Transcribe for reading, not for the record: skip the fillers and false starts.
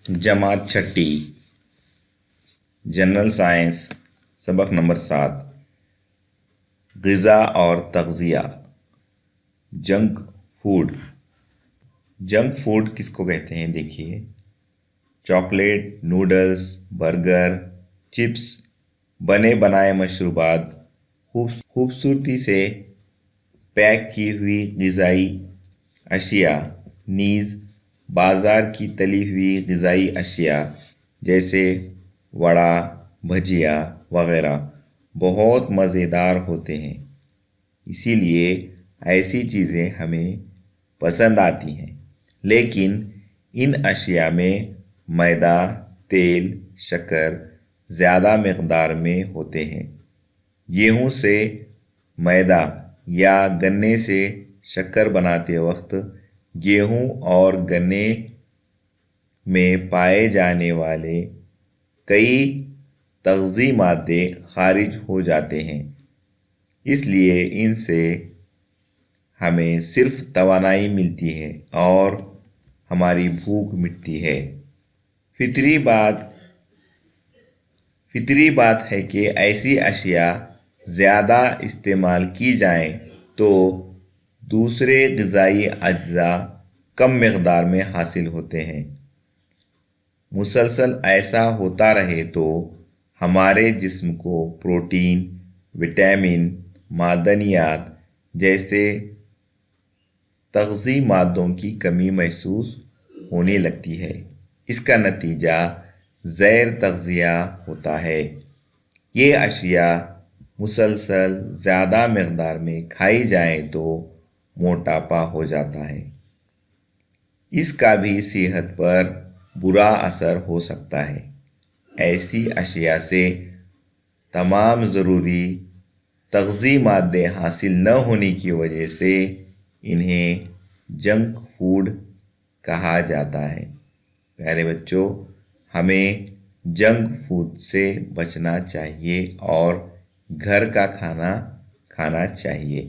जमात छठी general science सबक number 7 ग़िज़ा और तग़ज़िया। Junk food. जंक फूड किसको कहते हैं? देखिए, चॉकलेट, नूडल्स, बर्गर, चिप्स, बने बनाए मशरूबात, खूबसूरती से पैक की हुई ग़िज़ाई अशिया, नीज़ बाज़ार की तली हुई ग़िज़ाई अशिया जैसे वड़ा, भजिया वगैरह बहुत मज़ेदार होते हैं, इसीलिए ऐसी चीज़ें हमें पसंद आती हैं। लेकिन इन अशिया में मैदा, तेल, शक्कर ज़्यादा मक़दार में होते हैं। गेहूँ से मैदा या गन्ने से शक्कर बनाते वक्त गेहूँ और गन्ने में पाए जाने वाले कई तग़ज़ी मादे खारिज हो जाते हैं, इसलिए इनसे हमें सिर्फ तवानाई मिलती है और हमारी भूख मिटती है। फितरी बात है कि ऐसी अशिया ज़्यादा इस्तेमाल की जाएं तो दूसरे ग़िज़ाई अज्जा कम मक़दार में हासिल होते हैं। मुसलसल ऐसा होता रहे तो हमारे जिस्म को प्रोटीन, विटामिन, मादनियात जैसे तग़ज़ी मादों की कमी महसूस होने लगती है। इसका नतीजा ज़ैर तग़ज़िया होता है। ये अशिया मुसलसल ज़्यादा मक़दार में खाई जाए तो मोटापा हो जाता है। इसका भी सेहत पर बुरा असर हो सकता है। ऐसी अशिया से तमाम ज़रूरी तग़ज़ी मादे हासिल न होने की वजह से इन्हें जंक फूड कहा जाता है। प्यारे बच्चों, हमें जंक फूड से बचना चाहिए और घर का खाना खाना चाहिए।